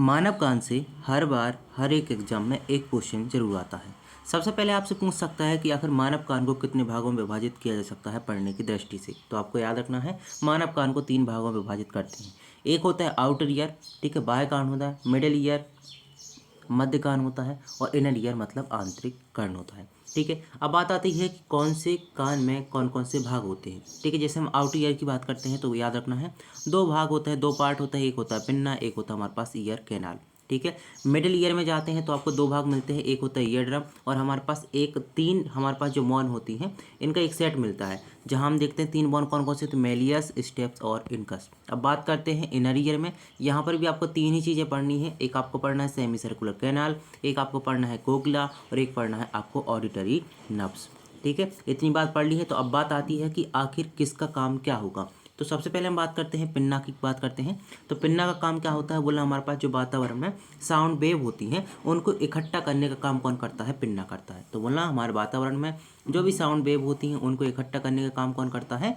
मानव कान से हर बार हर एक एग्जाम में एक क्वेश्चन जरूर आता है। सबसे पहले आपसे पूछ सकता है कि आखिर मानव कान को कितने भागों में विभाजित किया जा सकता है पढ़ने की दृष्टि से। तो आपको याद रखना है, मानव कान को 3 भागों में विभाजित करते हैं। एक होता है आउटर ईयर, ठीक है, बाह्य कान होता है, मिडिल ईयर मध्य कान होता है, और इनर ईयर मतलब आंतरिक कान होता है। ठीक है, अब बात आती है कि कौन से कान में कौन कौन से भाग होते हैं। ठीक है, जैसे हम आउटर ईयर की बात करते हैं तो याद रखना है 2 भाग होते हैं, 2 पार्ट होता है, एक होता है पिन्ना, एक होता है हमारे पास ईयर कैनाल। ठीक है, मिडिल ईयर में जाते हैं तो आपको 2 भाग मिलते हैं, एक होता है ईयर ड्रम, और हमारे पास एक 3 हमारे पास जो मॉन होती हैं इनका एक सेट मिलता है, जहां हम देखते हैं 3 मॉन कौन कौन से, तो मेलियस, स्टेप्स और इनकस। अब बात करते हैं इनर ईयर में। यहाँ पर भी आपको 3 ही चीज़ें पढ़नी है, एक आपको पढ़ना है सेमी सर्कुलर कैनाल, एक आपको पढ़ना है कोकला, और एक पढ़ना है आपको ऑडिटरी नर्व्स। ठीक है, इतनी बात पढ़ ली है। तो अब बात आती है कि आखिर किसका काम क्या होगा। तो सबसे पहले हम बात करते हैं पिन्ना की बात करते हैं। तो पिन्ना का काम क्या होता है, बोला हमारे पास जो वातावरण में साउंड वेव होती हैं उनको इकट्ठा करने का काम कौन करता है, पिन्ना करता है। तो बोला हमारे वातावरण में जो भी साउंड वेव होती हैं उनको इकट्ठा करने का काम कौन करता है,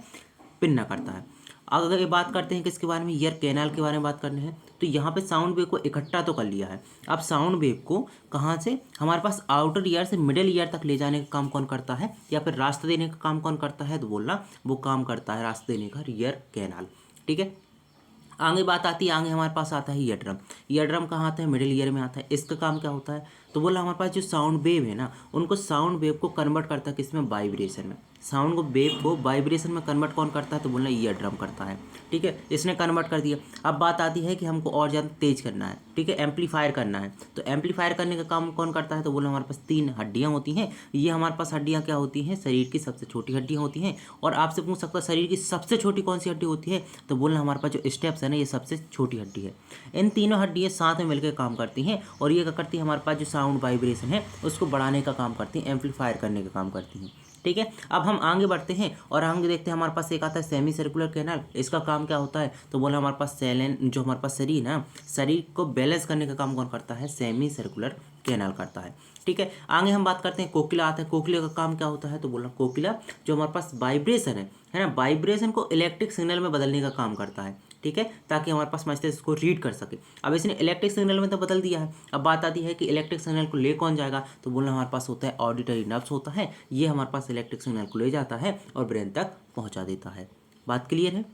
पिन्ना करता है। अगर ये बात करते हैं किसके बारे में, ईयर कैनाल के बारे में बात करने हैं, तो यहाँ पे साउंड वेव को इकट्ठा तो कर लिया है। अब साउंड वेव को कहाँ से हमारे पास आउटर ईयर से मिडिल ईयर तक ले जाने का काम कौन करता है, या फिर रास्ता देने का काम कौन करता है, तो बोलना वो काम करता है रास्ता देने का ईयर कैनाल। ठीक है, आगे बात आती है, आगे हमारे पास आता है ईयर ड्रम। ईयर ड्रम कहाँ आता है, मिडिल ईयर में आता है। इसका काम क्या होता है, तो बोला हमारे पास जो साउंड वेव है ना, उनको साउंड वेव को कन्वर्ट करता है किसमें, वाइब्रेशन में। साउंड को वेव को वाइब्रेशन में कन्वर्ट कौन करता है, तो बोलना ईयर ड्रम करता है। ठीक है, इसने कन्वर्ट कर दिया। अब बात आती है कि हमको और ज़्यादा तेज करना है, ठीक है, एम्पलीफायर करना है। तो एम्पलीफायर करने का काम कौन करता है, तो बोला हमारे पास 3 हड्डियाँ होती हैं। ये हमारे पास हड्डियाँ क्या होती हैं, शरीर की सबसे छोटी हड्डियाँ होती हैं। और आपसे पूछ सकता है शरीर की सबसे छोटी कौन सी हड्डी होती है, तो बोलना हमारे पास जो स्टेप्स है ना, ये सबसे छोटी हड्डी है। इन तीनों हड्डियाँ साथ में मिलकर काम करती हैं, और ये क्या करती है, हमारे पास जो साउंड वाइब्रेशन है उसको बढ़ाने का काम करती हैं, एम्पलीफायर करने का काम करती हैं। ठीक है, अब हम आगे बढ़ते हैं और आगे देखते हैं, हमारे पास एक आता है सेमी सर्कुलर कैनाल। इसका काम क्या होता है, तो बोला हमारे पास सेलेन जो हमारे पास शरीर ना, शरीर को बैलेंस करने का काम कौन करता है, सेमी सर्कुलर कैनाल करता है। ठीक है, आगे हम बात करते हैं कोकिला आता है। कोकिला का काम क्या होता है, तो बोला कोकिला जो हमारे पास वाइब्रेशन है ना, वाइब्रेशन को इलेक्ट्रिक सिग्नल में बदलने का काम करता है। ठीक है, ताकि हमारे पास मस्तिष्क इसको रीड कर सके। अब इसने इलेक्ट्रिक सिग्नल में तो बदल दिया है। अब बात आती है कि इलेक्ट्रिक सिग्नल को ले कौन जाएगा, तो बोलना हमारे पास होता है ऑडिटरी नर्व्स होता है। ये हमारे पास इलेक्ट्रिक सिग्नल को ले जाता है और ब्रेन तक पहुंचा देता है। बात क्लियर है।